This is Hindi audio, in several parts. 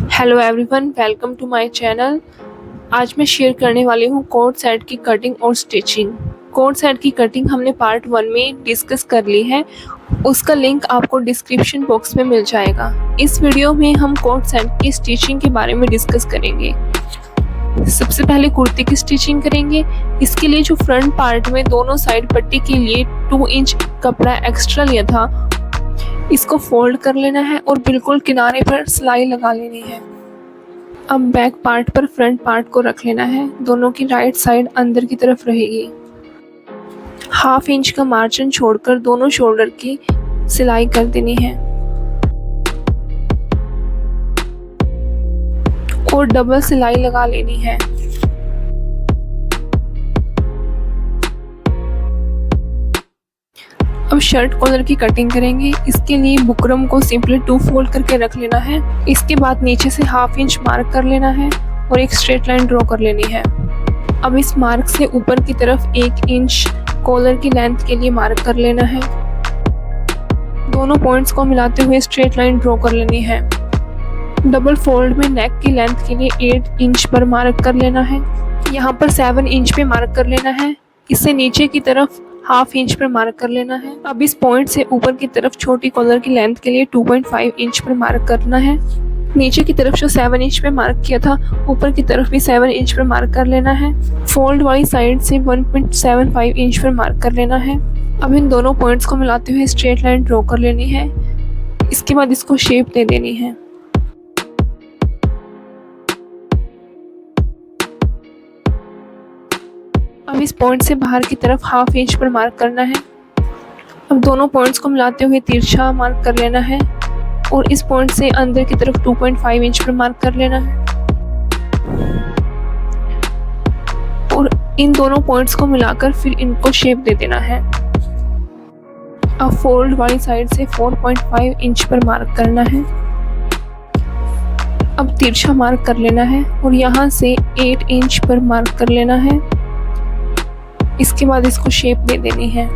Hello everyone, welcome to my channel. आज मैं शेयर करने वाली हूँ कोट सेट की कटिंग और स्टिचिंग। कोट सेट की कटिंग हमने पार्ट 1 में डिस्कस कर ली है, उसका लिंक आपको डिस्क्रिप्शन बॉक्स में मिल जाएगा। इस वीडियो में हम कोट सेट की स्टिचिंग के बारे में डिस्कस करेंगे। सबसे पहले कुर्ती की स्टिचिंग करेंगे। इसके लिए जो फ्रंट पार्ट में दोनों साइड पट्टी के लिए 2 इंच कपड़ा एक्स्ट्रा लिया था, इसको फोल्ड कर लेना है और बिल्कुल किनारे पर सिलाई लगा लेनी है। अब बैक पार्ट पर फ्रंट पार्ट को रख लेना है। दोनों की राइट साइड अंदर की तरफ रहेगी। 1/2 इंच का मार्जिन छोड़कर दोनों शोल्डर की सिलाई कर देनी है और डबल सिलाई लगा लेनी है। अब शर्ट कॉलर की कटिंग करेंगे। इसके लिए बुकरम को सिंपली 2 फोल्ड करके रख लेना है। इसके बाद नीचे से 1/2 इंच मार्क कर लेना है और एक स्ट्रेट लाइन ड्रॉ कर लेनी है। अब इस मार्क से ऊपर की तरफ 1 इंच कॉलर की लेंथ के लिए मार्क कर लेना है। दोनों पॉइंट्स को मिलाते हुए स्ट्रेट लाइन ड्रॉ कर लेनी है। डबल फोल्ड में नेक की लेंथ के लिए 8 इंच पर मार्क कर लेना है। यहाँ पर 7 इंच पे मार्क कर लेना है। इससे नीचे की तरफ 1/2 इंच पर मार्क कर लेना है। अब इस पॉइंट से ऊपर की तरफ छोटी कॉलर की लेंथ के लिए 2.5 इंच पर मार्क करना है। नीचे की तरफ जो 7 इंच पे मार्क किया था, ऊपर की तरफ भी 7 इंच पर मार्क कर लेना है। फोल्ड वाली साइड से 1.75 इंच पर मार्क कर लेना है। अब इन दोनों पॉइंट्स को मिलाते हुए स्ट्रेट लाइन ड्रॉ कर लेनी है। इसके बाद इसको शेप दे देनी है। अब इस पॉइंट से बाहर की तरफ 1/2 इंच पर मार्क करना है। अब दोनों पॉइंट्स को मिलाते हुए तिरछा मार्क कर लेना है और इस पॉइंट से अंदर की तरफ 2.5 इंच पर मार्क कर लेना है और इन दोनों पॉइंट्स को मिलाकर फिर इनको शेप दे देना है। अब फोल्ड वाली साइड से 4.5 इंच पर मार्क करना है। अब तिरछा मार्क कर लेना है और यहाँ से 8 इंच पर मार्क कर लेना है। इसके बाद इसको शेप दे देनी है।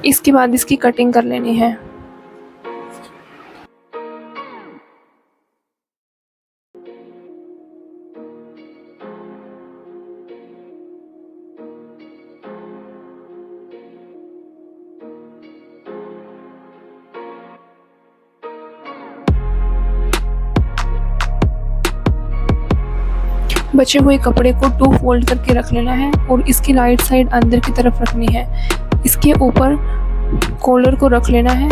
इसके बाद इसकी कटिंग कर लेनी है। बचे हुए कपड़े को 2 फोल्ड करके रख लेना है और इसकी राइट साइड अंदर की तरफ रखनी है। इसके ऊपर कॉलर को रख लेना है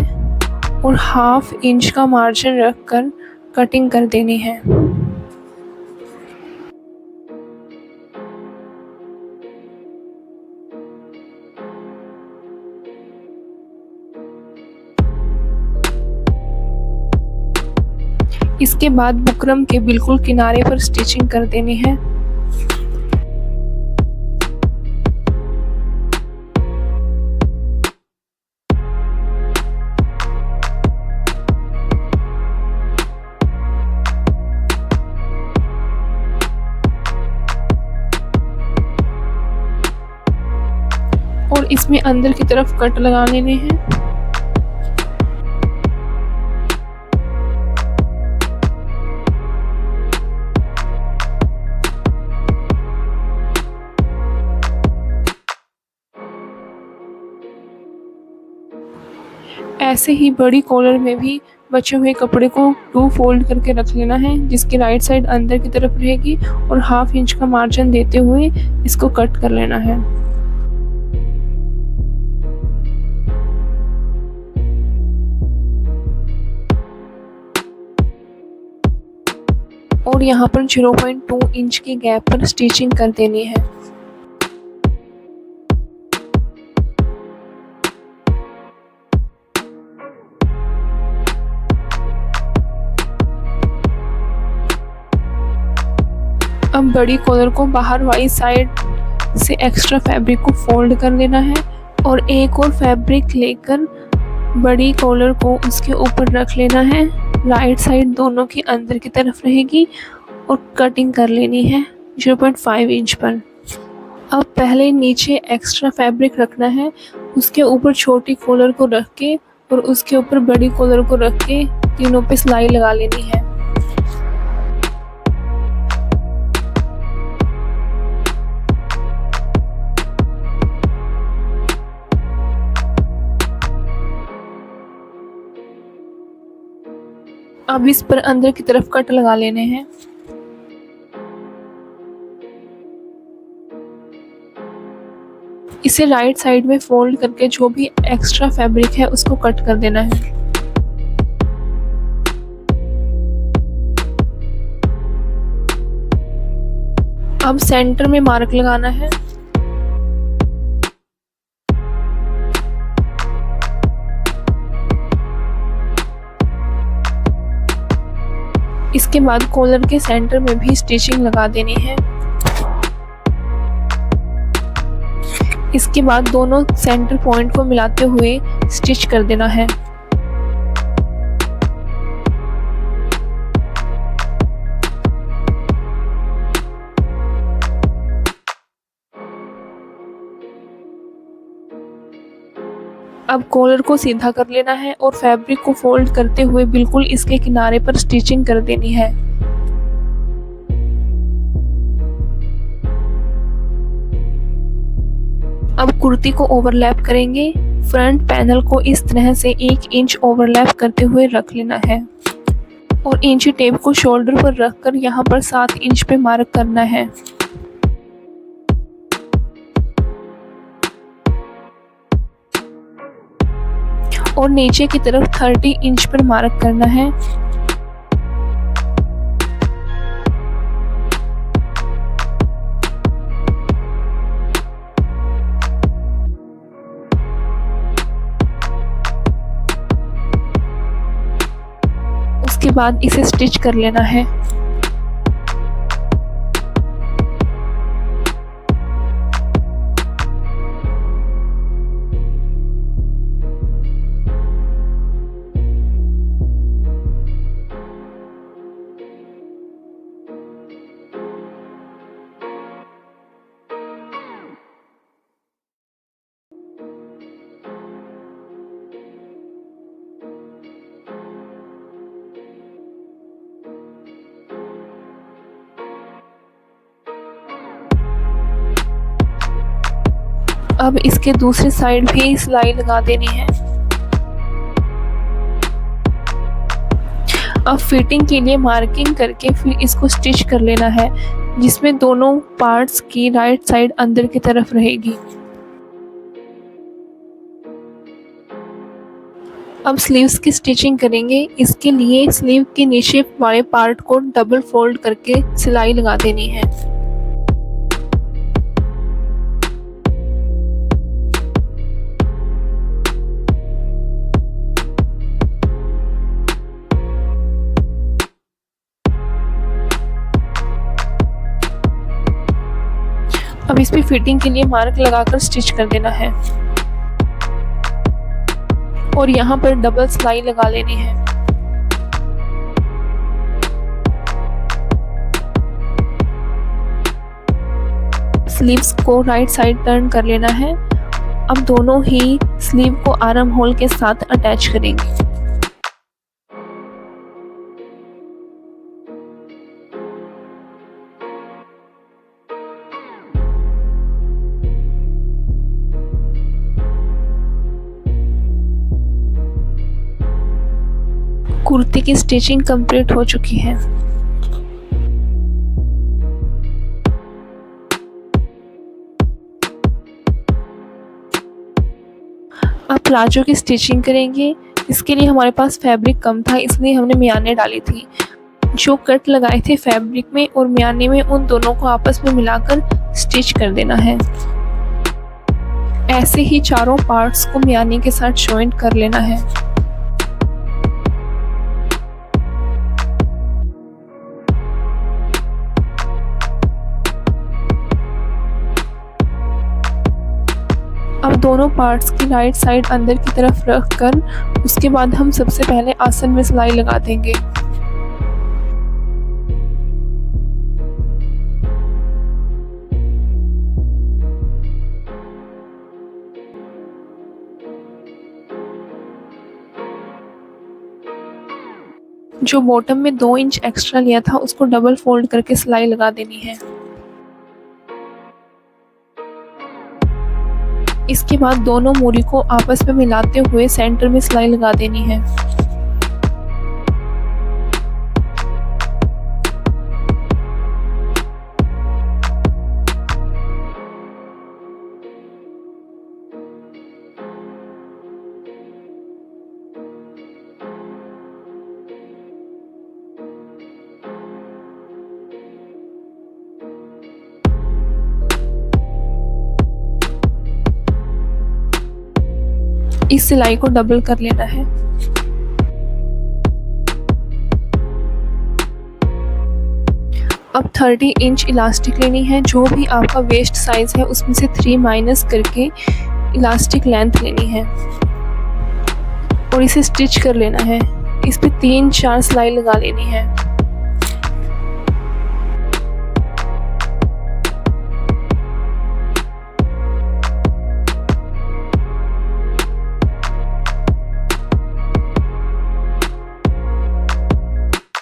और 1/2 इंच का मार्जिन रखकर कटिंग कर देनी है। इसके बाद बुकरम के बिल्कुल किनारे पर स्टिचिंग कर देनी है। और इसमें अंदर की तरफ कट लगा लेने हैं। ऐसे ही बड़ी कॉलर में भी बचे हुए कपड़े को 2 फोल्ड करके रख लेना है, जिसकी राइट साइड अंदर की तरफ रहेगी और 1/2 इंच का मार्जिन देते हुए इसको कट कर लेना है। और यहाँ पर 0.2 इंच के गैप पर स्टिचिंग कर देनी है। अब बड़ी कॉलर को बाहर वाली साइड से एक्स्ट्रा फैब्रिक को फोल्ड कर लेना है और एक और फैब्रिक लेकर बड़ी कॉलर को उसके ऊपर रख लेना है। राइट साइड दोनों की अंदर की तरफ रहेगी और कटिंग कर लेनी है 0.5 इंच पर। अब पहले नीचे एक्स्ट्रा फैब्रिक रखना है, उसके ऊपर छोटी कॉलर को रख के और उसके ऊपर बड़ी कॉलर को रख के तीनों पे सिलाई लगा लेनी है। अब इस पर अंदर की तरफ कट लगा लेने हैं। इसे राइट साइड में फोल्ड करके जो भी एक्स्ट्रा फैब्रिक है उसको कट कर देना है। अब सेंटर में मार्क लगाना है। इसके बाद कॉलर के सेंटर में भी स्टिचिंग लगा देनी है। इसके बाद दोनों सेंटर पॉइंट को मिलाते हुए स्टिच कर देना है। अब कॉलर को सीधा कर लेना है और फैब्रिक को फोल्ड करते हुए बिल्कुल इसके किनारे पर स्टिचिंग कर देनी है। अब कुर्ती को ओवरलैप करेंगे। फ्रंट पैनल को इस तरह से 1 इंच ओवरलैप करते हुए रख लेना है और इंची टेप को शोल्डर पर रखकर यहाँ पर 7 इंच पे मार्क करना है। और नीचे की तरफ 30 इंच पर मार्क करना है। उसके बाद इसे स्टिच कर लेना है। अब इसके दूसरी साइड भी सिलाई लगा देनी है। अब फिटिंग के लिए मार्किंग करके फिर इसको स्टिच कर लेना है, जिसमें दोनों पार्ट्स की राइट साइड अंदर की तरफ रहेगी। अब स्लीव्स की स्टिचिंग करेंगे। इसके लिए स्लीव के नीचे वाले पार्ट को डबल फोल्ड करके सिलाई लगा देनी है। अब इस पे फिटिंग के लिए मार्क लगाकर स्टिच कर देना है और यहाँ पर डबल सिलाई लगा लेनी है। स्लीव्स को राइट साइड टर्न कर लेना है। अब दोनों ही स्लीव को आर्म होल के साथ अटैच करेंगे। कुर्ती की स्टिचिंग कंप्लीट हो चुकी है। अब प्लाजो की स्टिचिंग करेंगे। इसके लिए हमारे पास फैब्रिक कम था, इसलिए हमने मियाने डाली थी। जो कट लगाए थे फैब्रिक में और मियाने में, उन दोनों को आपस में मिलाकर स्टिच कर देना है। ऐसे ही चारों पार्ट्स को मियाने के साथ जॉइंट कर लेना है। अब दोनों पार्ट्स की राइट साइड अंदर की तरफ रखकर उसके बाद हम सबसे पहले आसन में सिलाई लगा देंगे। जो बॉटम में 2 इंच एक्स्ट्रा लिया था उसको डबल फोल्ड करके सिलाई लगा देनी है। इसके बाद दोनों मूरी को आपस में मिलाते हुए सेंटर में सिलाई लगा देनी है। इस सिलाई को डबल कर लेना है। अब 30 इंच इलास्टिक लेनी है। जो भी आपका वेस्ट साइज है उसमें से 3 माइनस करके इलास्टिक लेंथ लेनी है और इसे स्टिच कर लेना है। इस पे 3-4 सिलाई लगा लेनी है।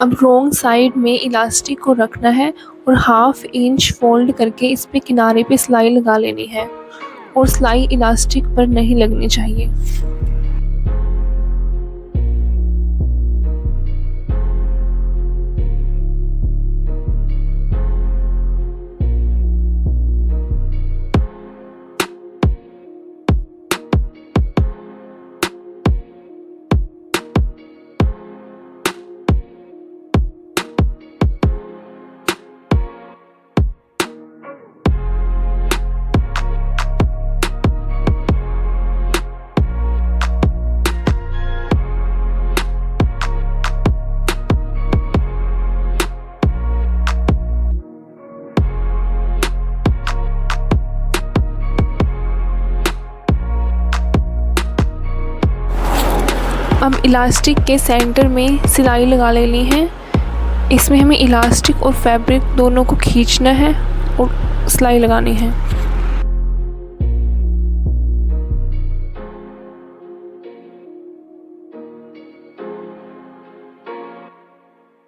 अब रॉन्ग साइड में इलास्टिक को रखना है और 1/2 इंच फोल्ड करके इस पे किनारे पे सिलाई लगा लेनी है और सिलाई इलास्टिक पर नहीं लगनी चाहिए। अब इलास्टिक के सेंटर में सिलाई लगा लेनी है। इसमें हमें इलास्टिक और फैब्रिक दोनों को खींचना है और सिलाई लगानी है।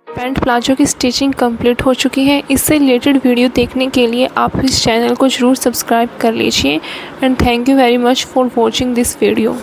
पैंट प्लाजो की स्टिचिंग कंप्लीट हो चुकी है। इससे रिलेटेड वीडियो देखने के लिए आप इस चैनल को ज़रूर सब्सक्राइब कर लीजिए and thank you very much for watching this video.